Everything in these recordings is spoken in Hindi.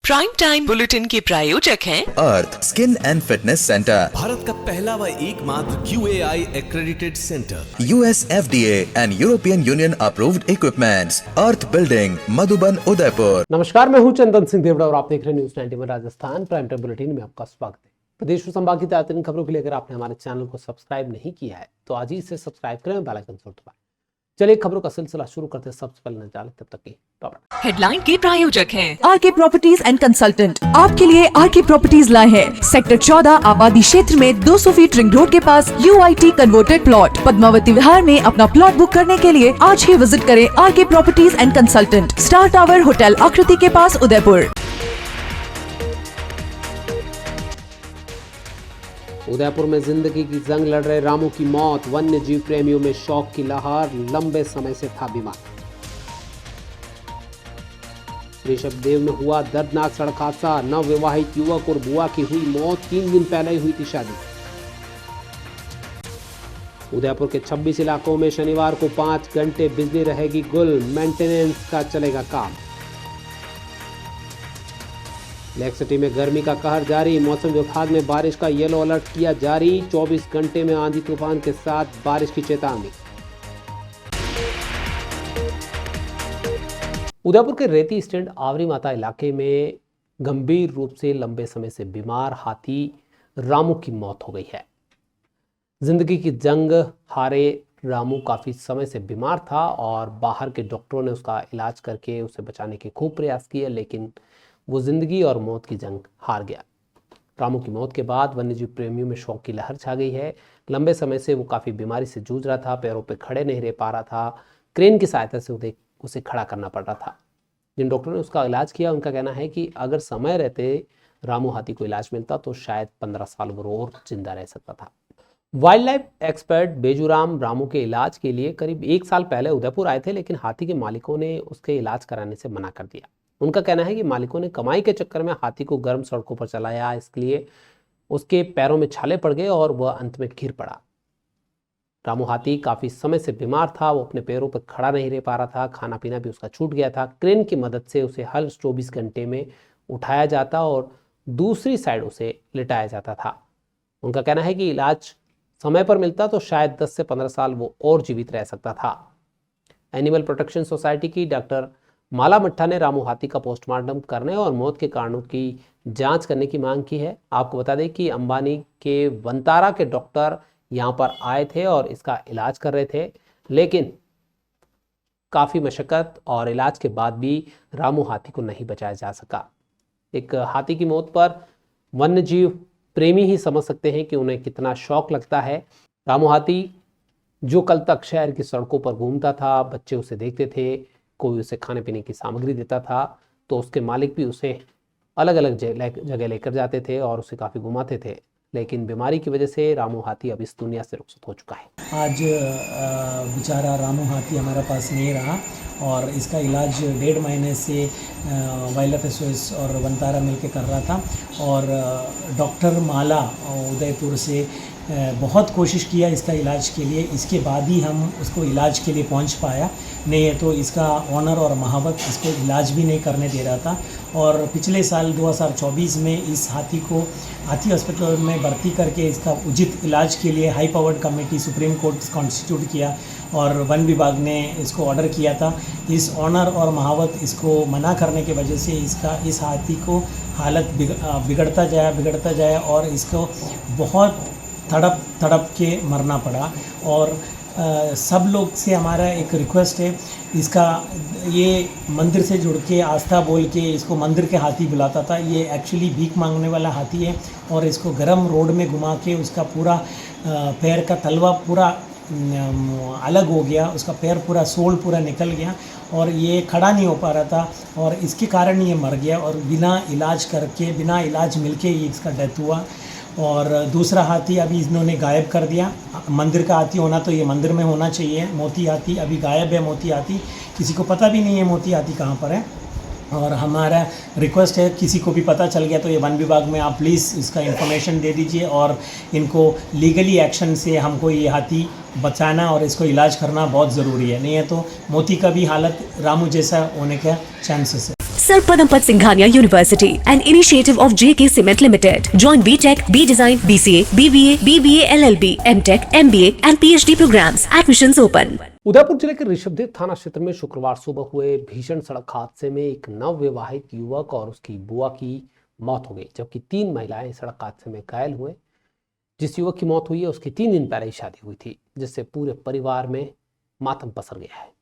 प्राइम टाइम बुलेटिन के प्रायोजक हैं Earth skin and fitness centre, Bharat का पहला व एकमात्र QAI accredited centre, US FDA एंड European Union approved equipments, Earth building, Madhuban, Udaipur. नमस्कार, मैं हूं चंदन सिंह देवड़ा और आप देख रहे हैं news 91 Rajasthan prime time bulletin में आपका स्वागत है। प्रदेश और संभाग की ताज़ा खबरों के लिए अगर आपने हमारे चैनल को सब्सक्राइब नहीं किया है तो आज ही इसे सब्सक्राइब करें, बेल आइकन जरूर दबाएं। चलिए खबरों का सिलसिला शुरू करते हैं। सबसे पहले नजारे तब तक की टॉप हेडलाइन के प्रायोजक हैं आरके प्रॉपर्टीज एंड कंसल्टेंट आपके लिए आरके प्रॉपर्टीज लाए हैं। सेक्टर 14 आबादी क्षेत्र में 200 फीट रिंग रोड के पास UIT converted plot Padmavati Vihar में अपना प्लॉट बुक करने के लिए आज ही विजिट करें RK properties and consultant, star tower hotel Aakriti के पास, उदयपुर। उदयपुर में जिंदगी की जंग लड़ रहे रामू की मौत, वन्य जीव प्रेमियों में शौक की लहर, लंबे समय से था बीमार। ऋषभदेव में हुआ दर्दनाक सड़क हादसा, नवविवाहित युवक और बुआ की हुई मौत, 3 दिन पहले ही हुई थी शादी। उदयपुर के 26 इलाकों में शनिवार को 5 घंटे बिजली रहेगी गुल, मेंटेनेंस का चलेगा काम। लेक सिटी में गर्मी का कहर जारी, मौसम विभाग ने बारिश का येलो अलर्ट किया जारी, 24 घंटे में आंधी तूफान के साथ बारिश की चेतावनी। उदयपुर के रेती स्टैंड आवरी माता इलाके में गंभीर रूप से लंबे समय से बीमार हाथी रामू की मौत हो गई है। जिंदगी की जंग हारे रामू काफी समय से बीमार था और बाहर के डॉक्टरों ने उसका इलाज करके उसे बचाने के खूब प्रयास किए, लेकिन वो जिंदगी और मौत की जंग हार गया। रामू की मौत के बाद वन्यजीव प्रेमियों में शौक की लहर छा गई है। लंबे समय से वो काफ़ी बीमारी से जूझ रहा था, पैरों पे खड़े नहीं रह पा रहा था, क्रेन की सहायता से उसे खड़ा करना पड़ रहा था। जिन डॉक्टरों ने उसका इलाज किया उनका कहना है कि अगर समय रहते रामू हाथी को इलाज मिलता तो शायद 15 साल वो और जिंदा रह सकता था। वाइल्ड लाइफ एक्सपर्ट बेजूराम रामू के इलाज के लिए करीब 1 साल पहले उदयपुर आए थे, लेकिन हाथी के मालिकों ने उसके इलाज कराने से मना कर दिया। उनका कहना है कि मालिकों ने कमाई के चक्कर में हाथी को गर्म सड़कों पर चलाया, इसलिए उसके पैरों में छाले पड़ गए और वह अंत में गिर पड़ा। रामू हाथी काफ़ी समय से बीमार था, वो अपने पैरों पर खड़ा नहीं रह पा रहा था, खाना पीना भी उसका छूट गया था। क्रेन की मदद से उसे हर 24 घंटे में उठाया जाता और दूसरी साइड उसे लिटाया जाता था। उनका कहना है कि इलाज समय पर मिलता तो शायद 10 से 15 साल वो और जीवित रह सकता था। एनिमल प्रोटेक्शन सोसाइटी की डॉक्टर माला मट्ठा ने रामू हाथी का पोस्टमार्टम करने और मौत के कारणों की जांच करने की मांग की है। आपको बता दें कि अंबानी के वंतारा के डॉक्टर यहां पर आए थे और इसका इलाज कर रहे थे, लेकिन काफ़ी मशक्क़त और इलाज के बाद भी रामू हाथी को नहीं बचाया जा सका। एक हाथी की मौत पर वन्य जीव प्रेमी ही समझ सकते हैं कि उन्हें कितना शौक लगता है। रामू हाथी जो कल तक शहर की सड़कों पर घूमता था, बच्चे उसे देखते थे, कोई उसे खाने पीने की सामग्री देता था तो उसके मालिक भी उसे अलग अलग जगह लेकर जाते थे और उसे काफ़ी घुमाते थे, लेकिन बीमारी की वजह से रामू हाथी अब इस दुनिया से रुखसत हो चुका है। आज बेचारा रामू हाथी हमारे पास नहीं रहा और इसका इलाज 1.5 महीने से वाइल्ड लाइफ SOS और वंतारा मिलकर कर रहा था और डॉक्टर माला उदयपुर से बहुत कोशिश किया इसका इलाज के लिए, इसके बाद ही हम उसको इलाज के लिए पहुंच पाया, नहीं है तो इसका ऑनर और महावत इसको इलाज भी नहीं करने दे रहा था। और पिछले साल 2024 में इस हाथी को हाथी हॉस्पिटल में भर्ती करके इसका उचित इलाज के लिए high powered committee supreme court constitute किया और वन विभाग ने इसको ऑर्डर किया था। इस ऑनर और महावत इसको मना करने की वजह से इस हाथी को हालत बिगड़ता जाए और इसको बहुत तड़प के मरना पड़ा। और सब लोग से हमारा एक रिक्वेस्ट है, इसका ये मंदिर से जुड़ के आस्था बोल के इसको मंदिर के हाथी बुलाता था, ये एक्चुअली भीख मांगने वाला हाथी है और इसको गरम रोड में घुमा के उसका पूरा पैर का तलवा पूरा अलग हो गया, उसका पैर पूरा सोल पूरा निकल गया और ये खड़ा नहीं हो पा रहा था और इसके कारण ये मर गया और बिना इलाज मिलके ही इसका डेथ हुआ। और दूसरा हाथी अभी इन्होंने गायब कर दिया। मंदिर का हाथी होना तो ये मंदिर में होना चाहिए, मोती हाथी अभी गायब है। मोती हाथी किसी को पता भी नहीं है मोती हाथी कहाँ पर है और हमारा रिक्वेस्ट है किसी को भी पता चल गया तो ये वन विभाग में आप प्लीज़ इसका इन्फॉर्मेशन दे दीजिए और इनको लीगली एक्शन से हमको ये हाथी बचाना और इसको इलाज करना बहुत ज़रूरी है, नहीं है तो मोती का भी हालत रामू जैसा होने का चांसेस है। Sir Padampat Singhania University, an initiative of JK Cement Limited. Join BTech, B Design, BCA, BBA, BBA, LLB, MTech, MBA and PhD programs. Admissions open. Udaipur जिले के ऋषभदेव थाना क्षेत्र में शुक्रवार सुबह हुए भीषण सड़क हादसे में एक नवविवाहित युवक और उसकी बुआ की मौत हो गई, जबकि 3 महिलाएं सड़क हादसे में घायल हुए। जिस युवक की मौत हुई है उसकी 3 दिन पहले ही शादी हुई थी, जिससे पूरे परिवार में मातम पसर गया है।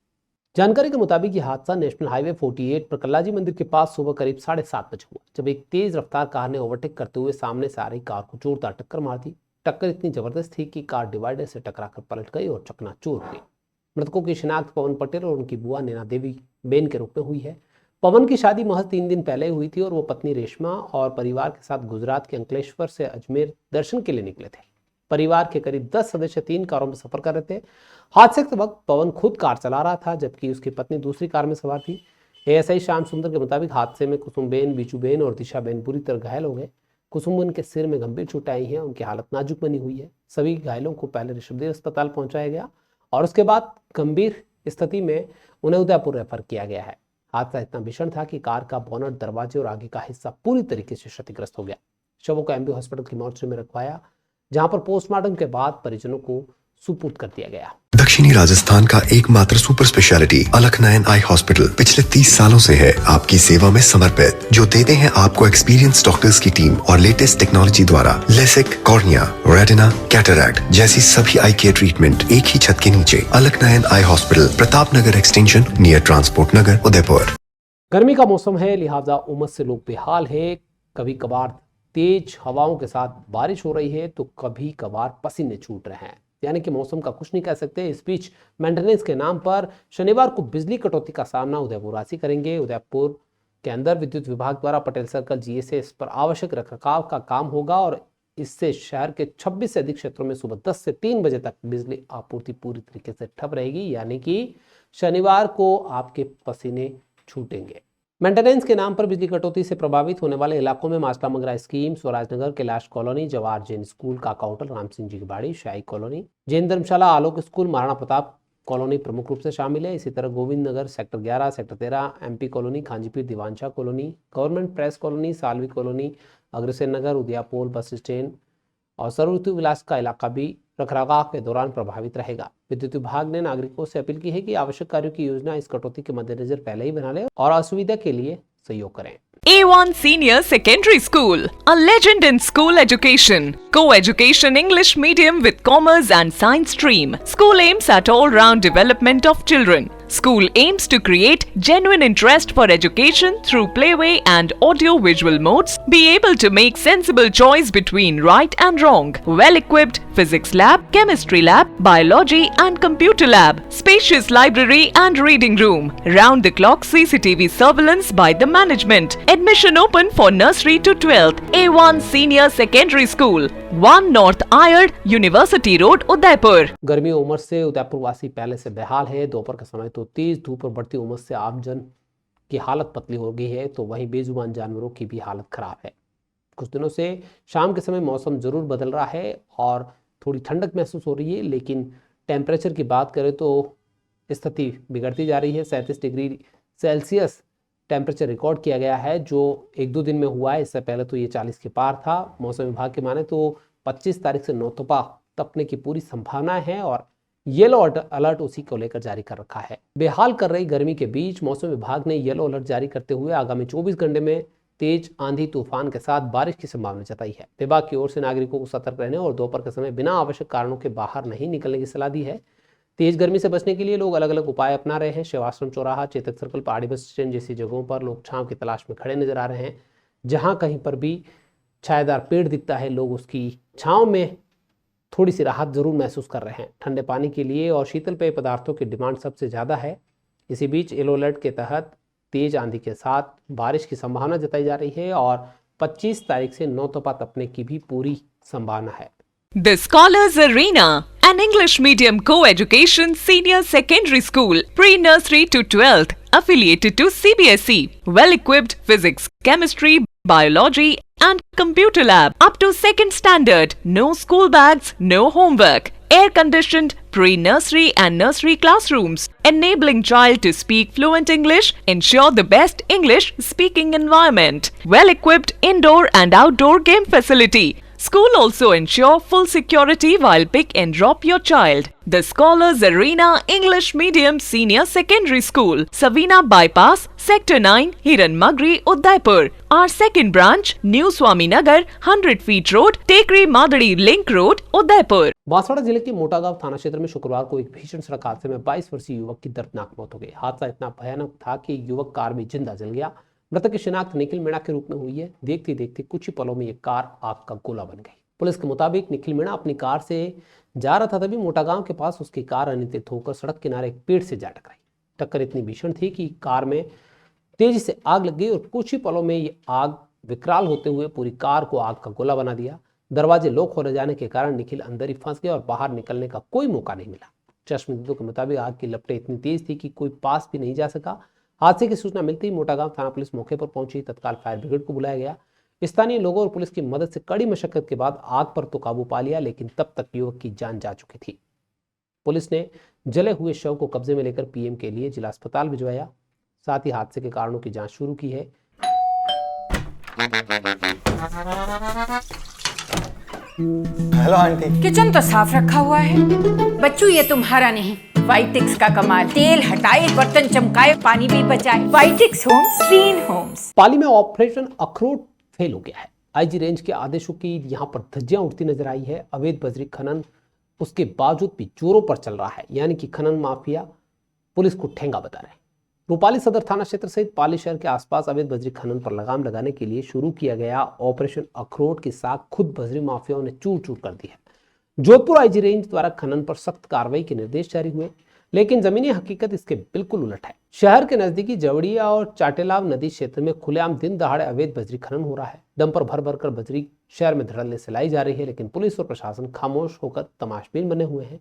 जानकारी के मुताबिक यह हादसा नेशनल हाईवे 48 पर कल्लाजी मंदिर के पास सुबह करीब 7:30 बजे हुआ, जब एक तेज रफ्तार कार ने ओवरटेक करते हुए सामने से आ रही कार को जोरदार टक्कर मार दी। टक्कर इतनी जबरदस्त थी कि कार डिवाइडर से टकराकर पलट गई और चकनाचूर हो गई। मृतकों की शिनाख्त पवन पटेल और उनकी बुआ नैना देवी बेन के रूप में हुई है। पवन की शादी महज 3 दिन पहले हुई थी और वो पत्नी रेशमा और परिवार के साथ गुजरात के अंकलेश्वर से अजमेर दर्शन के लिए निकले थे। परिवार के करीब 10 सदस्य 3 कारों में सफर कर रहे थे। हादसे के वक्त पवन खुद कार चला रहा था, जबकि उसकी पत्नी दूसरी कार में सवार थी। एएसआई श्याम सुंदर के मुताबिक हादसे में कुसुमबेन, बीचूबेन और दिशाबेन बुरी तरह घायल हो गए। कुसुमबेन के सिर में गंभीर चोटें आई हैं, उनकी हालत नाजुक बनी हुई है। सभी घायलों को पहले ऋषभदेव अस्पताल पहुंचाया गया और उसके बाद गंभीर स्थिति में उन्हें उदयपुर रेफर किया गया है। हादसा इतना भीषण था कि कार का बोनट, दरवाजे और आगे का हिस्सा पूरी तरीके से क्षतिग्रस्त हो गया। शवों को एमबी हॉस्पिटल की मॉर्चरी में रखवाया, जहां पर पोस्टमार्टम के बाद परिजनों को सुपुर्द कर दिया गया। दक्षिणी राजस्थान का एकमात्र सुपर स्पेशलिटी अलकनयन आई हॉस्पिटल पिछले 30 सालों से है आपकी सेवा में समर्पित, जो देते हैं आपको एक्सपीरियंस डॉक्टर्स की टीम और लेटेस्ट टेक्नोलॉजी द्वारा लेसिक, कॉर्निया, रेटिना, कैटरैक्ट जैसी सभी आई केयर ट्रीटमेंट एक ही छत के नीचे। अलकनयन eye hospital, Pratap Nagar extension, near transport नगर, उदयपुर। गर्मी का मौसम है, लिहाजा उमस से लोग बेहाल है। कभी कभार तेज हवाओं के साथ बारिश हो रही है तो कभी कभार पसीने छूट रहे हैं, यानी कि मौसम का कुछ नहीं कह सकते। इस बीच मेंटेनेंस के नाम पर शनिवार को बिजली कटौती का सामना उदयपुर वासी करेंगे। उदयपुर के अंदर विद्युत विभाग द्वारा पटेल सर्कल जीएसएस पर आवश्यक रखरखाव का काम होगा और इससे शहर के 26 से अधिक क्षेत्रों में सुबह 10 से 3 बजे तक बिजली आपूर्ति पूरी तरीके से ठप रहेगी, यानी कि शनिवार को आपके पसीने छूटेंगे। मेंटेनेंस के नाम पर बिजली कटौती से प्रभावित होने वाले इलाकों में Masla Mangra scheme, Swarajnagar, Kailash colony, Jawahar Jain school, Kaka hotel, Ram Singh ji की बाड़ी, Shahi colony, Jain Dharamshala, Alok school, Maharana Pratap colony प्रमुख रूप से शामिल है। इसी तरह Govind Nagar, sector 11, sector 13, MP colony, Khanjipeer, Diwanshah colony, government press colony, Salvi colony, Agrasen Nagar, Udaipur bus stand और सर्वऋतु विलास का इलाका भी रखरखाव के दौरान प्रभावित रहेगा। विद्युत विभाग ने नागरिकों से अपील की है कि आवश्यक कार्यों की योजना इस कटौती के मद्देनजर पहले ही बना लें और असुविधा के लिए सहयोग करें। A1 Senior Secondary School, a legend in school education. Co-education English medium with commerce and science stream. School aims at all-round development of children. School aims to create genuine interest for education through playway and audio-visual modes. Be able to make sensible choice between right and wrong. Well-equipped physics lab, chemistry lab, biology and computer lab. Spacious library and reading room. Round-the-clock CCTV surveillance by the management. Admission open for nursery to 12th. A1 Senior Secondary School, 1 North Ayad, University Road, Udaipur. गर्मी और उमस से उदयपुर वासी पहले से बेहाल है। दोपहर का समय तो तेज धूप और बढ़ती उमस से आमजन की हालत पतली हो गई है, तो वहीं बेजुबान जानवरों की भी हालत खराब है। कुछ दिनों से शाम के समय मौसम जरूर बदल रहा है और थोड़ी ठंडक महसूस हो रही है, लेकिन टेम्परेचर की बात करें तो स्थिति बिगड़ती जा रही है। 37 डिग्री सेल्सियस टेम्परेचर रिकॉर्ड किया गया है, जो 1-2 दिन में हुआ है। इससे पहले तो ये 40 के पार था। मौसम विभाग के माने तो 25 तारीख से नौतपा तपने की पूरी संभावना है और येलो अलर्ट उसी को लेकर जारी कर रखा है। बेहाल कर रही गर्मी के बीच मौसम विभाग ने येलो अलर्ट जारी करते हुए आगामी 24 घंटे में तेज आंधी तूफान के साथ बारिश की संभावना जताई है। विभाग की ओर से नागरिकों को सतर्क रहने और दोपहर के समय बिना आवश्यक कारणों के बाहर नहीं निकलने की सलाह दी है। तेज गर्मी से बचने के लिए लोग अलग अलग उपाय अपना रहे हैं। शिवाश्रम चौराहा, चेतक सर्कल, पहाड़ी बस स्टैंड जैसी जगहों पर लोग छांव की तलाश में खड़े नजर आ रहे हैं। जहां कहीं पर भी छायादार पेड़ दिखता है, लोग उसकी छांव में थोड़ी सी राहत जरूर महसूस कर रहे हैं। ठंडे पानी के लिए और शीतल पेय पदार्थों की डिमांड सबसे ज़्यादा है। इसी बीच येलो अलर्ट के तहत तेज आंधी के साथ बारिश की संभावना जताई जा रही है और 25 तारीख से नौतपा तपने की भी पूरी संभावना है। The Scholars Arena, an English medium co-education senior secondary school, pre-nursery to 12th, affiliated to CBSE, well-equipped physics, chemistry, biology and computer lab up to 2nd standard. No school bags, no homework. Air-conditioned pre-nursery and nursery classrooms, enabling child to speak fluent English, ensure the best English speaking environment. Well-equipped indoor and outdoor game facility. School also ensure full security while pick and drop your child. The Scholars Arena English Medium Senior Secondary School, Savina Bypass, Sector 9, Hiran Magri, Udaipur. Our second branch, New Swami Nagar, 100 feet road, Tekri Madadi Link Road, Udaipur. Banswara जिले के मोटागांव थाना क्षेत्र में शुक्रवार को एक भीषण सड़क हादसे में 22 वर्षीय युवक की दर्दनाक मौत हो गई। हादसा इतना भयानक था कि युवक कार में जिंदा जल गया। मृतक की शिनाख्त निखिल मीणा के रूप में हुई है। देखते देखते कुछ ही पलों में ये कार आग का गोला बन गई। पुलिस के मुताबिक निखिल मीणा अपनी कार से जा रहा था, तभी मोटागांव के पास उसकी कार अनियंत्रित होकर सड़क किनारे एक पेड़ से जा टकराई। टक्कर इतनी भीषण थी कि कार में तेजी से आग लग गई और कुछ ही पलों में ये आग विकराल होते हुए पूरी कार को आग का गोला बना दिया। दरवाजे लॉक हो जाने के कारण निखिल अंदर ही फंस गया और बाहर निकलने का कोई मौका नहीं मिला। चश्मदीदों के मुताबिक आग की लपटें इतनी तेज थी कि कोई पास भी नहीं जा सका। हादसे की सूचना मिलते ही मोटागांव थाना पुलिस मौके पर पहुंची। तत्काल फायर ब्रिगेड को बुलाया गया। स्थानीय लोगों और पुलिस की मदद से कड़ी मशक्कत के बाद आग पर तो काबू पा लिया, लेकिन तब तक युवक की जान जा चुकी थी। पुलिस ने जले हुए शव को कब्जे में लेकर पीएम के लिए जिला अस्पताल भिजवाया। साथ ही हादसे के कारणों की जांच शुरू की है। Hello aunty. किचन तो साफ रखा हुआ है। बच्चू ये तुम्हारा नहीं, वाइटिक्स का कमाल। तेल हटाए, बर्तन चमकाए, पानी भी बचाए। वाइटिक्स होम्स, क्लीन होम्स। पाली में ऑपरेशन अखरोट फेल हो गया है। आईजी रेंज के आदेशों की यहां पर धज्जियां उड़ती नजर आई है। अवैध बजरी खनन उसके बावजूद भी जोरों पर चल रहा है, यानी कि खनन माफिया पुलिस को ठेंगा बता रहे हैं। रूपाली सदर थाना क्षेत्र सहित पाली शहर के आसपास अवैध बजरी खनन पर लगाम लगाने के लिए शुरू किया गया ऑपरेशन अखरोट की साख खुद बजरी माफियाओं ने चूर चूर कर दी है। जोधपुर आईजी रेंज द्वारा खनन पर सख्त कार्रवाई के निर्देश जारी हुए, लेकिन जमीनी हकीकत इसके बिल्कुल उलट है। शहर के नजदीकी जवड़िया और चाटेलाव नदी क्षेत्र में खुलेआम दिन दहाड़े अवैध बजरी खनन हो रहा है। डंपर भर भर कर बजरी शहर में धड़ल्ले से लाई जा रही है, लेकिन पुलिस और प्रशासन खामोश होकर तमाशबीन बने हुए हैं।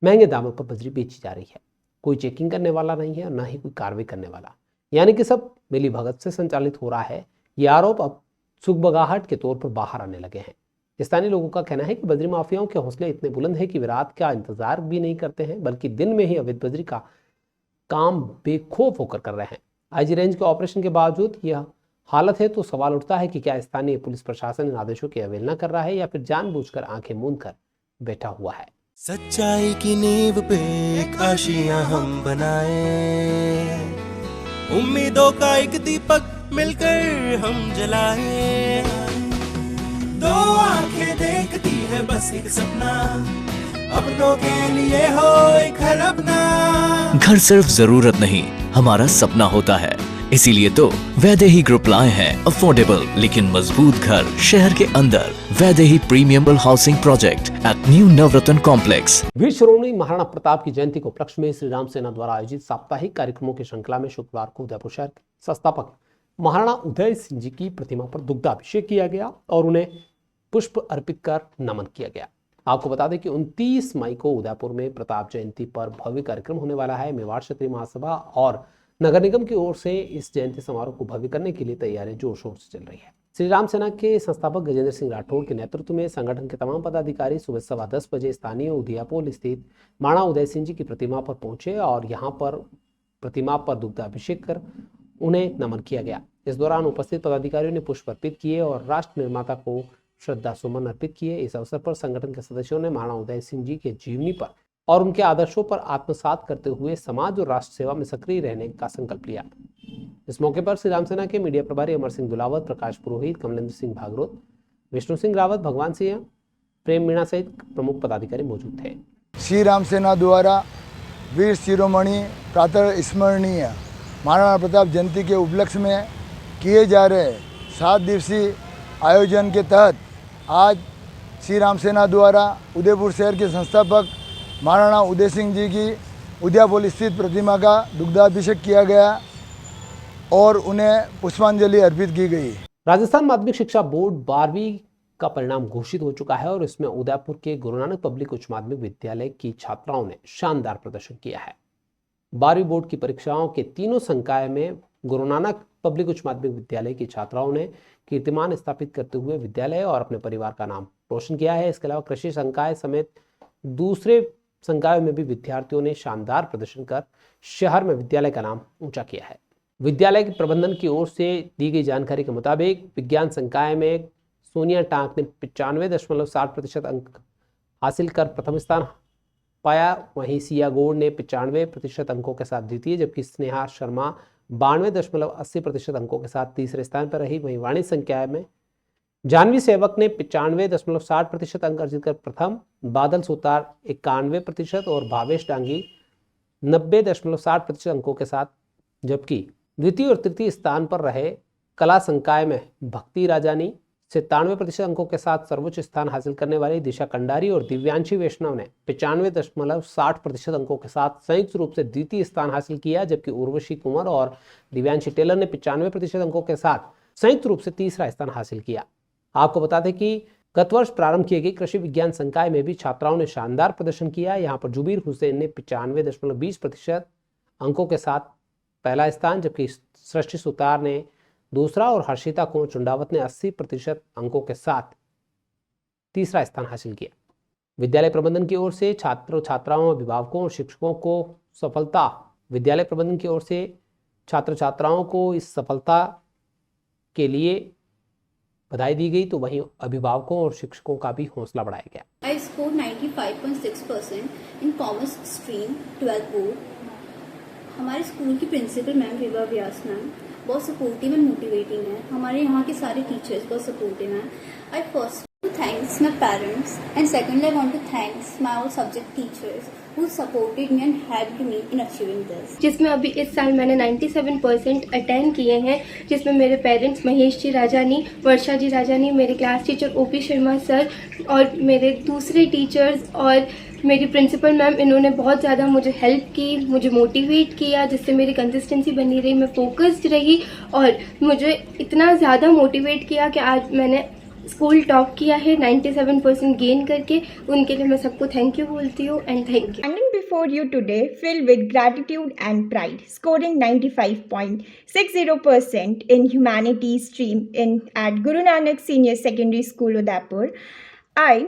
महंगे दामों पर बजरी बेची जा रही है। कोई चेकिंग करने वाला नहीं है और न ही कोई कार्रवाई करने वाला, यानी कि सब मिली भगत से संचालित हो रहा है। ये आरोप अब सुगबगाहट के तौर पर बाहर आने लगे हैं। स्थानीय लोगों का कहना है कि बजरी माफियाओं के हौसले इतने बुलंद है कि वे रात का इंतजार भी नहीं करते हैं, बल्कि दिन में ही अवैध बजरी का काम बेखौफ होकर कर रहे हैं। आईजी रेंज के ऑपरेशन के बावजूद यह हालत है तो सवाल उठता है कि क्या स्थानीय पुलिस प्रशासन इन आदेशों की अवहेलना कर रहा है या फिर जानबूझकर आंखें मूंद कर बैठा हुआ है। सच्चाई की नींव पे एक आशियां हम बनाए, उम्मीदों का एक दीपक मिलकर हम जलाए। दो आंखें देखती है बस एक सपना, अपनों के लिए हो एक घर अपना। घर सिर्फ जरूरत नहीं, हमारा सपना होता है। इसीलिए तो वैदेही ग्रुप लाए हैं अफोर्डेबल लेकिन मजबूत घर शहर के अंदर। Vaidehi premium housing project at new Navratan complex. Veer Shiromani Maharana Pratap की जयंती को उपलक्ष्य में श्री राम सेना द्वारा आयोजित साप्ताहिक कार्यक्रमों की श्रृंखला में शुक्रवार को उदयपुर शहर के संस्थापक महाराणा उदय सिंह जी की प्रतिमा पर दुग्धाभिषेक किया गया और उन्हें पुष्प अर्पित कर नमन किया गया। आपको बता दें कि 29 मई को उदयपुर में प्रताप जयंती पर भव्य कार्यक्रम होने वाला है। मेवाड़ क्षेत्रीय महासभा और नगर निगम की ओर से इस जयंती समारोह को भव्य करने के लिए तैयारियां जोर शोर से चल रही है। श्री राम सेना के संस्थापक गजेंद्र सिंह राठौड़ के नेतृत्व में संगठन के तमाम पदाधिकारी सुबह 10:15 बजे स्थानीय उदियापोल स्थित महाराणा उदय सिंह जी की प्रतिमा पर पहुंचे और यहां पर प्रतिमा पर दुग्धाभिषेक कर उन्हें नमन किया गया। इस दौरान उपस्थित पदाधिकारियों ने पुष्प अर्पित किए और राष्ट्र निर्माता को श्रद्धा सुमन अर्पित किए। इस अवसर पर संगठन के सदस्यों ने महाराणा उदय सिंह जी के जीवनी पर और उनके आदर्शों पर आत्मसात करते हुए समाज और राष्ट्र सेवा में सक्रिय रहने का संकल्प लिया। इस मौके पर श्री राम सेना के मीडिया प्रभारी अमर सिंह दुलावत, प्रकाश पुरोहित, कमलेंद्र सिंह भागवत, विष्णु सिंह रावत, भगवान सिंह, प्रेम मीणा सहित प्रमुख पदाधिकारी मौजूद थे। श्री राम सेना द्वारा वीर शिरोमणि प्रातः स्मरणीय महाराणा प्रताप जयंती के उपलक्ष्य में किए जा रहे 7 दिवसीय आयोजन के तहत आज श्री राम सेना द्वारा उदयपुर शहर के संस्थापक महाराणा उदय सिंह जी की उदयपुर स्थित प्रतिमा का दुग्धाभिषेक किया गया और उन्हें पुष्पांजलि अर्पित की गई। राजस्थान माध्यमिक शिक्षा बोर्ड 12वीं का परिणाम घोषित हो चुका है और इसमें उदयपुर के गुरु नानक पब्लिक उच्च माध्यमिक विद्यालय की छात्राओं ने शानदार प्रदर्शन किया है। 12वीं बोर्ड की परीक्षाओं के तीनों संकाय में गुरु नानक पब्लिक उच्च माध्यमिक विद्यालय की छात्राओं ने कीर्तिमान स्थापित करते हुए विद्यालय और अपने परिवार का नाम रोशन किया है। इसके अलावा कृषि संकाय समेत दूसरे संकायों में भी विद्यार्थियों ने शानदार प्रदर्शन कर शहर में विद्यालय का नाम ऊंचा किया है। विद्यालय के प्रबंधन की ओर से दी गई जानकारी के मुताबिक विज्ञान संकाय में सोनिया टांक ने 95.60% अंक हासिल कर प्रथम स्थान पाया। वहीं सिया गौड़ ने 95% अंकों के साथ द्वितीय, जबकि स्नेहा शर्मा 92.80% अंकों के साथ तीसरे स्थान पर रही। वहीं वाणिज्य संकाय में जानवी सेवक ने 95.60% अंक अर्जित कर प्रथम, बादल सुतार 91% और भावेश डांगी 90.60% अंकों के साथ, जबकि द्वितीय और तृतीय स्थान पर रहे। कला संकाय में भक्ति राजानी 97% अंकों के साथ सर्वोच्च स्थान हासिल करने वाली दिशा कंडारी और दिव्यांशी वैष्णव ने 95.60% अंकों के साथ संयुक्त रूप से द्वितीय स्थान हासिल किया, जबकि उर्वशी कुंवर और दिव्यांशी टेलर ने 95% अंकों के साथ संयुक्त रूप से तीसरा स्थान हासिल किया। आपको बता दें कि गत वर्ष प्रारंभ किए गए कृषि विज्ञान संकाय में भी छात्राओं ने शानदार प्रदर्शन किया। यहाँ पर जुबीर हुसैन ने 95.20% अंकों के साथ पहला स्थान, जबकि सृष्टि सुतार ने दूसरा और हर्षिता कुंवर चुंडावत ने 80% अंकों के साथ तीसरा स्थान हासिल किया। विद्यालय प्रबंधन की ओर से छात्रों, छात्राओं, अभिभावकों और शिक्षकों को छात्र छात्राओं को इस सफलता के लिए बधाई दी गई, तो वहीं अभिभावकों और शिक्षकों का भी हौसला बढ़ाया गया। I scored 95.6% in commerce stream 12th board. हमारे स्कूल की principal ma'am Vibha Vyas ma'am बहुत सपोर्टिव एंड मोटिवेटिंग है। हमारे यहाँ के सारे टीचर्स बहुत सपोर्टिव हैं। I first thanks my parents and secondly I want to thanks my all subject teachers who supported me and helped me in achieving this। जिसमें अभी इस साल मैंने 97% अटेंड किए हैं, जिसमें मेरे पेरेंट्स महेश जी राजानी, वर्षा जी राजानी, मेरे class teacher OP Sharma sir और मेरे दूसरे टीचर्स और मेरी प्रिंसिपल मैम, इन्होंने बहुत ज़्यादा मुझे हेल्प की, मुझे मोटिवेट किया, जिससे मेरी कंसिस्टेंसी बनी रही, मैं फोकस्ड रही और मुझे इतना ज़्यादा मोटिवेट किया कि आज मैंने स्कूल टॉप किया है 97% गेन करके। उनके लिए मैं सबको थैंक यू बोलती हूँ and thank you. Standing before you today filled with gratitude and pride, scoring 95.60% in humanities stream at Guru Nanak Senior Secondary School, Udaipur. I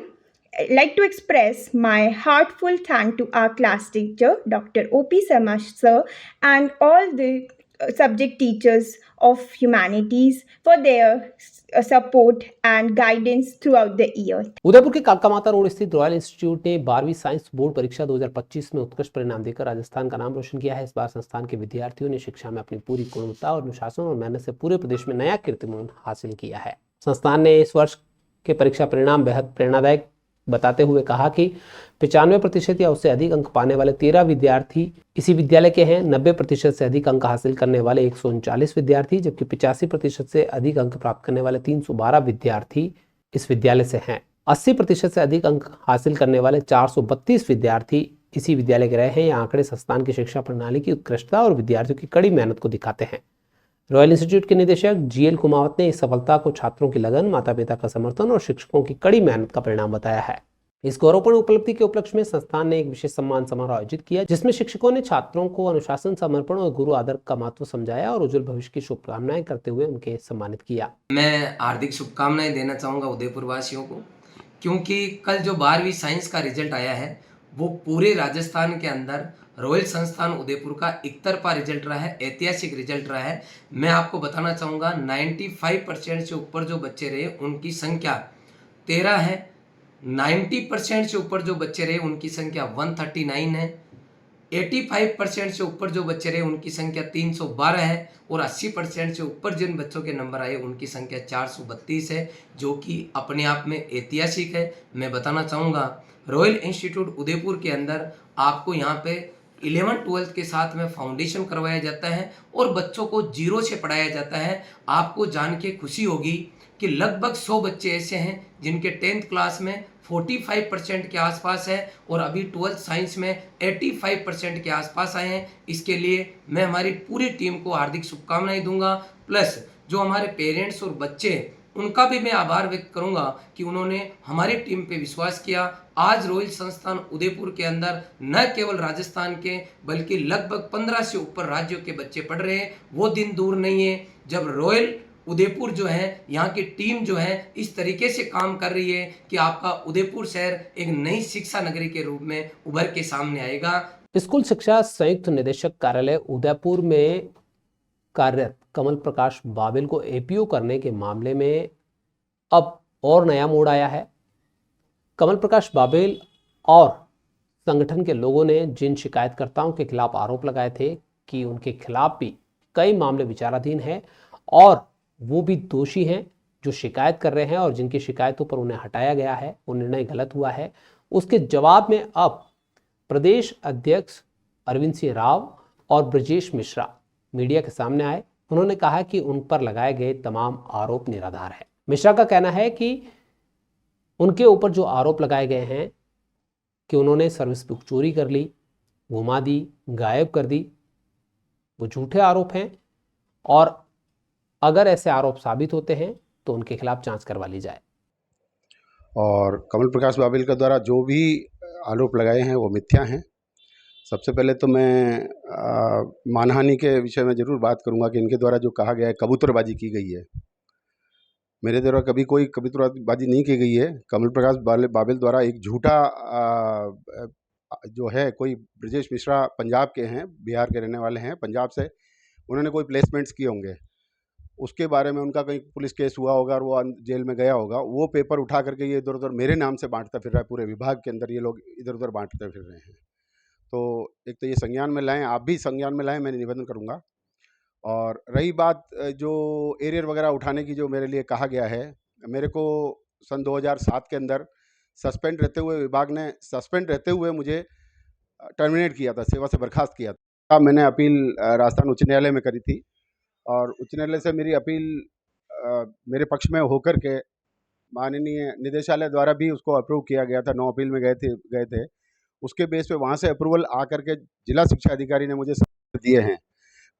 like to express my heartfelt thank to our class teacher, Dr. O.P. Sharma sir, and all the subject teachers of humanities for their support and guidance throughout the year. Udaipur के कालका माता रोड स्थित रॉयल इंस्टीट्यूट ने 12वीं साइंस बोर्ड परीक्षा 2025 में उत्कृष्ट परिणाम देकर राजस्थान का नाम रोशन किया है। इस बार संस्थान के विद्यार्थियों ने शिक्षा में अपनी पूरी गुणवत्ता और अनुशासन और मेहनत से पूरे प्रदेश में नया कीर्तिमान हासिल किया है। संस्थान ने इस वर्ष के परीक्षा परिणाम बेहद प्रेरणादायक बताते हुए कहा कि 95% या उससे अधिक अंक पाने वाले 13 विद्यार्थी इसी विद्यालय के हैं। 90% से अधिक अंक हासिल करने वाले 139 विद्यार्थी, जबकि 85% से अधिक अंक प्राप्त करने वाले 312 विद्यार्थी इस विद्यालय से हैं। 80% से अधिक अंक हासिल करने वाले 432 विद्यार्थी इसी विद्यालय के रहे हैं। ये आंकड़े संस्थान की शिक्षा प्रणाली की उत्कृष्टता और विद्यार्थियों की कड़ी मेहनत को दिखाते हैं। रॉयल इंस्टीट्यूट के निदेशक GL कुमावत ने इस सफलता को छात्रों की लगन, माता पिता का समर्थन और शिक्षकों की कड़ी मेहनत का परिणाम बताया है। इस गौरवपूर्ण उपलब्धि के उपलक्ष्य में संस्थान ने एक विशेष सम्मान समारोह आयोजित किया, जिसमें शिक्षकों ने छात्रों को अनुशासन, समर्पण और गुरु आदर का महत्व समझाया और उज्जवल भविष्य की शुभकामनाएं करते हुए उनके सम्मानित किया। मैं हार्दिक शुभकामनाएं देना चाहूँगा उदयपुर वासियों को, क्योंकि कल जो 12वीं साइंस का रिजल्ट आया है वो पूरे राजस्थान के अंदर रॉयल संस्थान उदयपुर का एक तरफा रिजल्ट रहा है, ऐतिहासिक रिजल्ट रहा है। मैं आपको बताना चाहूँगा 95% से ऊपर जो बच्चे रहे उनकी संख्या 13 है, 90% से ऊपर जो बच्चे रहे उनकी संख्या 139 है, 85% से ऊपर जो बच्चे रहे उनकी संख्या 312 है और 80% से ऊपर जिन बच्चों के नंबर आए उनकी संख्या 432 है, जो कि अपने आप में ऐतिहासिक है। मैं बताना चाहूँगा रॉयल इंस्टीट्यूट उदयपुर के अंदर आपको यहाँ पे 11th-12th के साथ में फाउंडेशन करवाया जाता है और बच्चों को जीरो से पढ़ाया जाता है। आपको जान के खुशी होगी कि लगभग 100 बच्चे ऐसे हैं जिनके 10th क्लास में 45% के आसपास है और अभी 12th साइंस में 85% के आसपास आए हैं। इसके लिए मैं हमारी पूरी टीम को हार्दिक शुभकामनाएं दूंगा, प्लस जो हमारे पेरेंट्स और बच्चे उनका भी मैं आभार व्यक्त करूंगा कि उन्होंने हमारी टीम पे विश्वास किया। आज रॉयल संस्थान उदयपुर के अंदर न केवल राजस्थान के बल्कि लगभग 15 से ऊपर राज्यों के बच्चे पढ़ रहे हैं। वो दिन दूर नहीं है जब रॉयल उदयपुर जो है, यहाँ की टीम जो है इस तरीके से काम कर रही है कि आपका उदयपुर शहर एक नई शिक्षा नगरी के रूप में उभर के सामने आएगा। स्कूल शिक्षा संयुक्त निदेशक कार्यालय उदयपुर में कार्यरत कमल प्रकाश बाबिल को एपीओ करने के मामले में अब और नया मोड़ आया है। कमल प्रकाश बाबिल और संगठन के लोगों ने जिन शिकायतकर्ताओं के खिलाफ आरोप लगाए थे कि उनके खिलाफ भी कई मामले विचाराधीन हैं और वो भी दोषी हैं जो शिकायत कर रहे हैं और जिनकी शिकायतों पर उन्हें हटाया गया है, वो निर्णय गलत हुआ है, उसके जवाब में अब प्रदेश अध्यक्ष अरविंद सिंह राव और ब्रजेश मिश्रा मीडिया के सामने आए। उन्होंने कहा कि उन पर लगाए गए तमाम आरोप निराधार है। मिश्रा का कहना है कि उनके ऊपर जो आरोप लगाए गए हैं कि उन्होंने सर्विस बुक चोरी कर ली, घुमा दी, गायब कर दी, वो झूठे आरोप हैं और अगर ऐसे आरोप साबित होते हैं तो उनके खिलाफ जांच करवा ली जाए। और कमल प्रकाश बाबिल के द्वारा जो भी आरोप लगाए हैं वो मिथ्या हैं। सबसे पहले तो मैं मानहानि के विषय में ज़रूर बात करूंगा कि इनके द्वारा जो कहा गया है कबूतरबाजी की गई है। मेरे द्वारा कभी कोई कबूतरबाजी नहीं की गई है। कमल प्रकाश बाबिल द्वारा एक झूठा जो है, कोई ब्रजेश मिश्रा पंजाब के हैं, बिहार के रहने वाले हैं, पंजाब से, उन्होंने कोई प्लेसमेंट्स किए होंगे, उसके बारे में उनका कहीं पुलिस केस हुआ होगा और वो जेल में गया होगा, वो पेपर उठा करके ये इधर उधर मेरे नाम से बांटता फिर रहा है। पूरे विभाग के अंदर ये लोग इधर उधर बांटते फिर रहे हैं। तो एक तो ये संज्ञान में लाएं, आप भी संज्ञान में लाएं, मैं निवेदन करूंगा। और रही बात जो एरियर वगैरह उठाने की जो मेरे लिए कहा गया है, मेरे को सन 2007 के अंदर सस्पेंड रहते हुए विभाग ने मुझे टर्मिनेट किया था, सेवा से बर्खास्त किया था। मैंने अपील राजस्थान उच्च न्यायालय में करी थी और उच्च न्यायालय से मेरी अपील मेरे पक्ष में होकर के माननीय निदेशालय द्वारा भी उसको अप्रूव किया गया था। 9 अपील में गए थे। उसके बेस पे वहाँ से अप्रूवल आकर के जिला शिक्षा अधिकारी ने मुझे दिए हैं।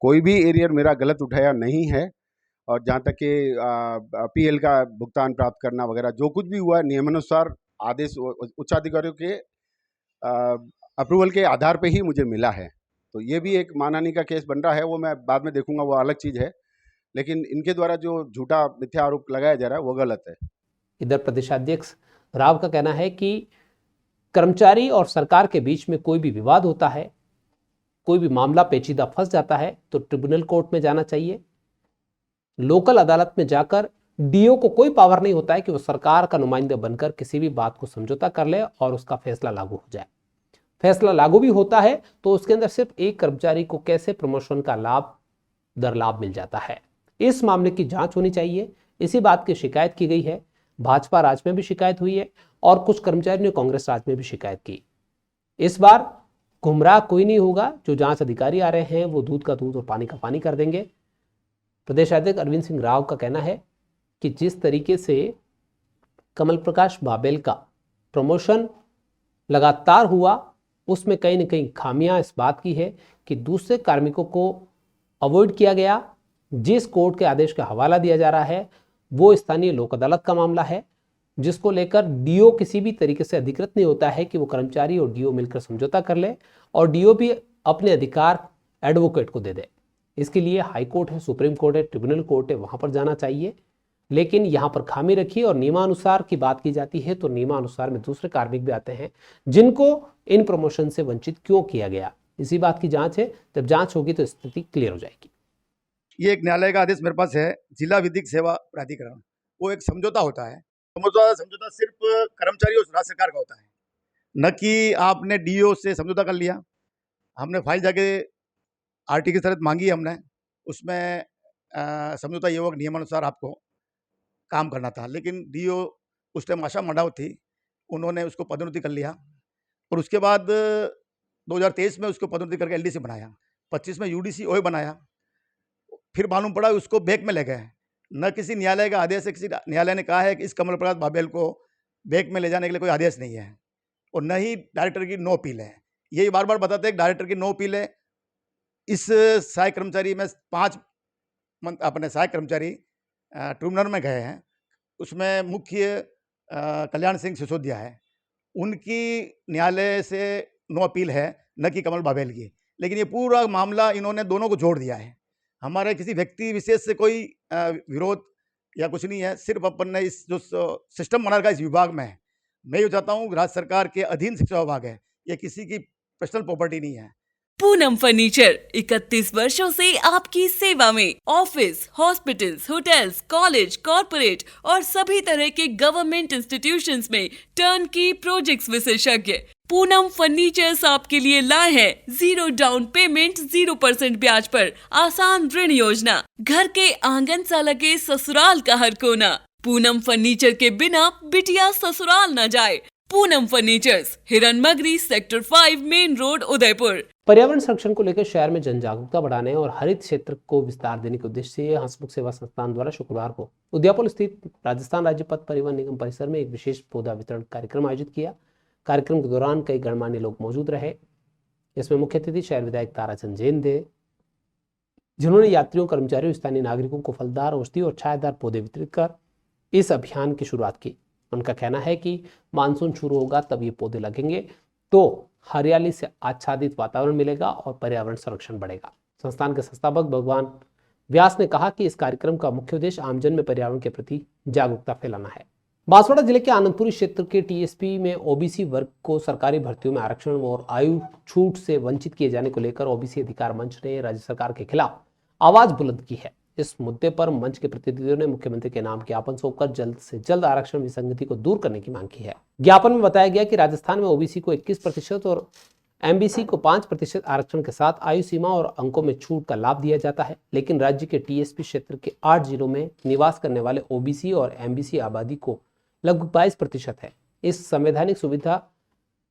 कोई भी एरियर मेरा गलत उठाया नहीं है और जहाँ तक कि पीएल का भुगतान प्राप्त करना वगैरह जो कुछ भी हुआ नियमानुसार आदेश उच्चाधिकारियों के अप्रूवल के आधार पे ही मुझे मिला है। तो ये भी एक मानहानि का केस बन रहा है, वो मैं बाद में देखूंगा, वो अलग चीज़ है। लेकिन इनके द्वारा जो झूठा मिथ्या आरोप लगाया जा रहा है वो गलत है। इधर प्रदेशाध्यक्ष राव का कहना है कि कर्मचारी और सरकार के बीच में कोई भी विवाद होता है, कोई भी मामला पेचीदा फंस जाता है तो ट्रिब्यूनल कोर्ट में जाना चाहिए। लोकल अदालत में जाकर डीओ को कोई पावर नहीं होता है कि वो सरकार का नुमाइंदा बनकर किसी भी बात को समझौता कर ले और उसका फैसला लागू हो जाए। फैसला लागू भी होता है तो उसके अंदर सिर्फ एक कर्मचारी को कैसे प्रमोशन का लाभ दर लाभ मिल जाता है, इस मामले की जांच होनी चाहिए। इसी बात की शिकायत की गई है। भाजपा राज में भी शिकायत हुई है और कुछ कर्मचारियों ने कांग्रेस राज में भी शिकायत की। इस बार गुमराह कोई नहीं होगा। जो जांच अधिकारी आ रहे हैं वो दूध का दूध और पानी का पानी कर देंगे। प्रदेशाध्यक्ष अरविंद सिंह राव का कहना है कि जिस तरीके से कमल प्रकाश बाबिल का प्रमोशन लगातार हुआ उसमें कहीं न कहीं खामियां इस बात की है कि दूसरे कार्मिकों को अवॉइड किया गया। जिस कोर्ट के आदेश का हवाला दिया जा रहा है वो स्थानीय लोक अदालत का मामला है, जिसको लेकर डीओ किसी भी तरीके से अधिकृत नहीं होता है कि वो कर्मचारी और डीओ मिलकर समझौता कर ले और डीओ भी अपने अधिकार एडवोकेट को दे दे। इसके लिए हाई कोर्ट है, सुप्रीम कोर्ट है, ट्रिब्यूनल कोर्ट है, वहां पर जाना चाहिए। लेकिन यहाँ पर खामी रखी और नियमानुसार की बात की जाती है तो नियमानुसार में दूसरे कार्मिक भी आते हैं जिनको इन प्रमोशन से वंचित क्यों किया गया, इसी बात की जांच है। जब जांच होगी तो स्थिति क्लियर हो जाएगी। ये एक न्यायालय का आदेश मेरे पास है, जिला विधिक सेवा प्राधिकरण, वो एक समझौता होता है। समझौता सिर्फ कर्मचारी और राज्य सरकार का होता है, न कि आपने डीओ से समझौता कर लिया। हमने फाइल जाके आरटी की शर्त मांगी है हमने, उसमें समझौता ये हुआ नियमानुसार आपको काम करना था। लेकिन डीओ उस टाइम आशा मंडाव थी, उन्होंने उसको पदोन्नति कर लिया और उसके बाद 2023 में उसको पदोन्नति करके एलडीसी बनाया, 25 में यूडीसी ओए बनाया। फिर मालूम पड़ा उसको बैक में ले गए। न किसी न्यायालय का आदेश है, किसी न्यायालय ने कहा है कि इस कमल प्रकाश बाबिल को बैक में ले जाने के लिए कोई आदेश नहीं है और न ही डायरेक्टर की नो अपील है। यही बार बार बताते हैं कि डायरेक्टर की नो अपील है। इस सहायक कर्मचारी में 5 अपने सहायक कर्मचारी ट्रिब्यूनल में गए हैं, उसमें मुख्य कल्याण सिंह सिसोदिया है, उनकी न्यायालय से नो अपील है, न कि कमल बाबिल की। लेकिन ये पूरा मामला इन्होंने दोनों को जोड़ दिया है। हमारे किसी व्यक्ति विशेष से कोई विरोध या कुछ नहीं है, सिर्फ अपन ने इस जो सिस्टम बना रखा इस विभाग में है, मैं ये चाहता हूँ राज्य सरकार के अधीन शिक्षा विभाग है, ये किसी की पर्सनल प्रॉपर्टी नहीं है। पूनम फर्नीचर 31 वर्षों से आपकी सेवा में। Office, hospitals, hotels, college, corporate और सभी तरह के गवर्नमेंट इंस्टीट्यूशंस में टर्नकी प्रोजेक्ट्स विशेषज्ञ पूनम फर्नीचर्स आपके लिए लाए हैं 0 डाउन पेमेंट 0% ब्याज पर आसान ऋण योजना। घर के आंगन सा लगे ससुराल का हर कोना। पूनम फर्नीचर के बिना बिटिया ससुराल न जाए। Poonam furnitures, Hiranmagri, sector 5, main road, Udaipur. पर्यावरण संरक्षण को लेकर शहर में जन जागरूकता बढ़ाने और हरित क्षेत्र को विस्तार देने के उद्देश्य से हंसमुख सेवा संस्थान द्वारा शुक्रवार को उदयपुर स्थित राजस्थान राज्य पथ परिवहन निगम परिसर में एक विशेष पौधा वितरण कार्यक्रम आयोजित किया। कार्यक्रम के दौरान कई गणमान्य लोग मौजूद रहे। इसमें मुख्य अतिथि शहर विधायक ताराचंद जैन थे, जिन्होंने यात्रियों, कर्मचारियों, स्थानीय नागरिकों को फलदार, औषधि और छायादार पौधे वितरित कर इस अभियान की शुरुआत की। उनका कहना है कि मानसून शुरू होगा तब ये पौधे लगेंगे तो हरियाली से आच्छादित वातावरण मिलेगा और पर्यावरण संरक्षण बढ़ेगा। संस्थान के संस्थापक भगवान व्यास ने कहा कि इस कार्यक्रम का मुख्य उद्देश्य आमजन में पर्यावरण के प्रति जागरूकता फैलाना है। बांसवाड़ा जिले के आनंदपुरी क्षेत्र के टीएसपी में ओबीसी वर्ग को सरकारी भर्तियों में आरक्षण और आयु छूट से वंचित किए जाने को लेकर ओबीसी अधिकार मंच ने राज्य सरकार के खिलाफ आवाज बुलंद की है। इस मुद्दे पर मंच के प्रतिनिधियों ने मुख्यमंत्री के नाम ज्ञापन सौंपकर जल्द से जल्द आरक्षण विसंगति को दूर करने की मांग की है। ज्ञापन में बताया गया कि राजस्थान में ओबीसी को 21% और एमबीसी को 5% आरक्षण के साथ आयु सीमा और अंकों में छूट का लाभ दिया जाता है, लेकिन राज्य के टीएसपी क्षेत्र के 8 जिलों में निवास करने वाले ओबीसी और एमबीसी आबादी को लगभग 22% है। इस संवैधानिक सुविधा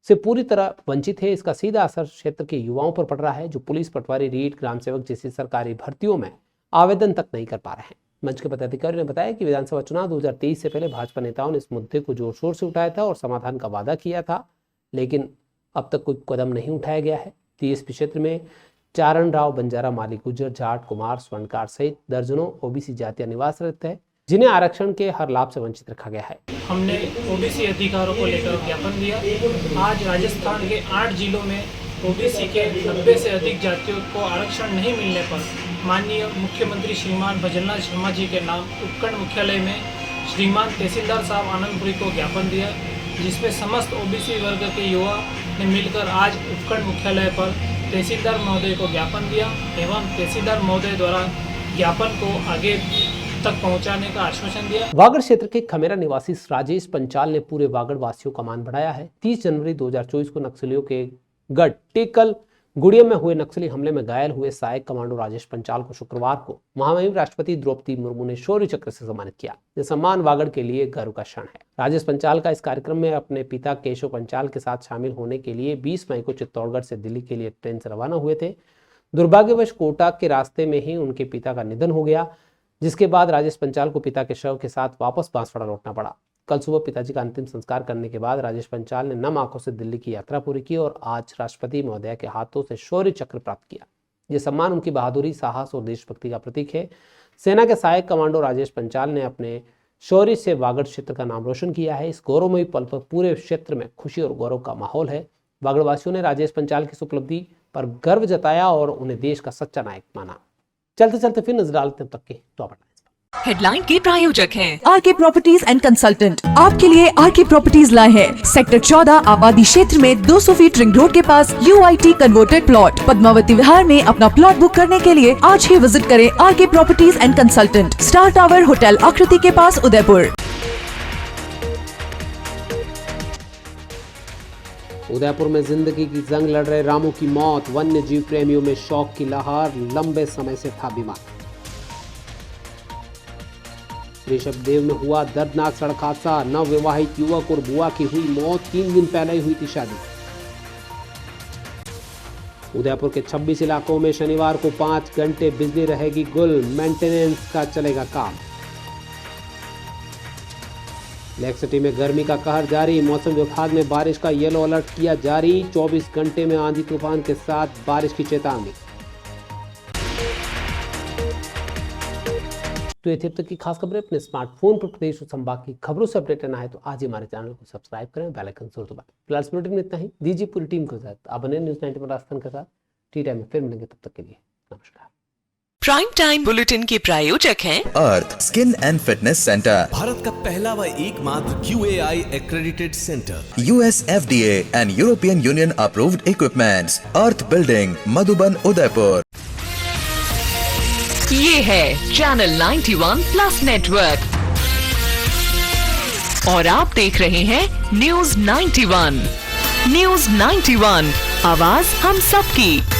से पूरी तरह वंचित है। इसका सीधा असर क्षेत्र के युवाओं पर पड़ रहा है, जो पुलिस, पटवारी, रीट, ग्राम सेवक जैसी सरकारी भर्तियों में आवेदन तक नहीं कर पा रहे हैं। मंच के पदाधिकारी ने बताया कि विधानसभा चुनाव 2023 से पहले भाजपा नेताओं ने इस मुद्दे को जोर शोर से उठाया था और समाधान का वादा किया था, लेकिन अब तक कोई कदम नहीं उठाया गया है। टीएसपी क्षेत्र में चारण राव, बंजारा, माली, गुज्जर, जाट, कुमार, स्वर्णकार सहित दर्जनों ओबीसी जातियां निवास रहते हैं, जिन्हें आरक्षण के हर लाभ से वंचित रखा गया है। हमने ओबीसी अधिकारों को लेकर ज्ञापन दिया। आज राजस्थान के 8 जिलों में ओबीसी के 90 से अधिक जातियों को आरक्षण नहीं मिलने पर माननीय मुख्यमंत्री श्रीमान भजनलाल शर्मा जी के नाम उपखंड मुख्यालय में श्रीमान तहसीलदार साहब आनंदपुरी को ज्ञापन दिया, जिसमें समस्त ओबीसी वर्ग के युवा ने मिलकर आज उपखंड मुख्यालय पर तहसीलदार महोदय को ज्ञापन दिया एवं तहसीलदार महोदय द्वारा ज्ञापन को आगे तक पहुंचाने का आश्वासन दिया। वागड़ क्षेत्र के खमेरा निवासी राजेश पंचाल ने पूरे वागड़ वासियों का मान बढ़ाया है। 30 जनवरी 2024 को नक्सलियों के गढ़ टेकल गुड़िया में हुए नक्सली हमले में घायल हुए सहायक कमांडो राजेश पंचाल को शुक्रवार को महामहिम राष्ट्रपति द्रौपदी मुर्मू ने शौर्य चक्र से सम्मानित किया। यह सम्मान वागड़ के लिए गर्व का क्षण है। राजेश पंचाल का इस कार्यक्रम में अपने पिता केशव पंचाल के साथ शामिल होने के लिए 20 मई को चित्तौड़गढ़ से दिल्ली के लिए ट्रेन से रवाना हुए थे। दुर्भाग्यवश कोटा के रास्ते में ही उनके पिता का निधन हो गया, जिसके बाद राजेश पंचाल को पिता के शव के साथ वापस बांसवाड़ा लौटना पड़ा। कल सुबह पिताजी का अंतिम संस्कार करने के बाद राजेश पंचाल ने नम आंखों से दिल्ली की यात्रा पूरी की और आज राष्ट्रपति महोदय के हाथों से शौर्य चक्र प्राप्त किया। यह सम्मान उनकी बहादुरी, साहस और देशभक्ति का प्रतीक है। सेना के सहायक कमांडो राजेश पंचाल ने अपने शौर्य से वागड़ क्षेत्र का नाम रोशन किया है। इस गौरवमयी पल पर पूरे क्षेत्र में खुशी और गौरव का माहौल है। वागड़वासियों ने राजेश पंचाल की उपलब्धि पर गर्व जताया और उन्हें देश का सच्चा नायक माना। चलते चलते फिर नजर डालते हैं तक के तो हेडलाइन के प्रायोजक हैं आरके प्रॉपर्टीज एंड कंसल्टेंट। आपके लिए आरके प्रॉपर्टीज लाए हैं सेक्टर 14 आबादी क्षेत्र में 200 फीट रिंग रोड के पास UIT converted plot. Padmavati Vihar में अपना प्लॉट बुक करने के लिए आज ही विजिट करें RK properties and consultant, star tower hotel Aakriti के पास, उदयपुर। उदयपुर में जिंदगी की जंग लड़ रहे रामू की मौत, वन्य जीव प्रेमियों में शौक की लहर, लंबे समय से था बीमार। ऋषभदेव में हुआ दर्दनाक सड़क हादसा, नवविवाहित युवक और बुआ की हुई मौत, 3 दिन पहले ही हुई थी शादी। उदयपुर के 26 इलाकों में शनिवार को 5 घंटे बिजली रहेगी गुल, मेंटेनेंस का चलेगा काम। लेक सिटी में गर्मी का कहर जारी, मौसम विभाग ने बारिश का येलो अलर्ट किया जारी, 24 घंटे में आंधी तूफान के साथ बारिश की चेतावनी। तो ये थी अब तक की खास खबरें। अपने स्मार्टफोन पर प्रदेश और संभाग की खबरों से अपडेट रहना है तो आज ही हमारे चैनल को सब्सक्राइब करें, बेल आइकन जरूर दबाएं। फिलहाल इस बुलेटिन में इतना ही। दीजिए पूरी टीम के साथ आप बने न्यूज़ 91 राजस्थान के साथ। टी टाइम में फिर मिलेंगे, तब तक के लिए नमस्कार। प्राइम टाइम बुलेटिन के प्रायोजक हैं Earth skin and fitness centre, Bharat का पहला व एकमात्र QAI accredited center, US FDA and European Union approved equipments, earth building, Madhuban, Udaipur. ये है चैनल 91 प्लस नेटवर्क और आप देख रहे हैं न्यूज 91। न्यूज 91, आवाज हम सबकी।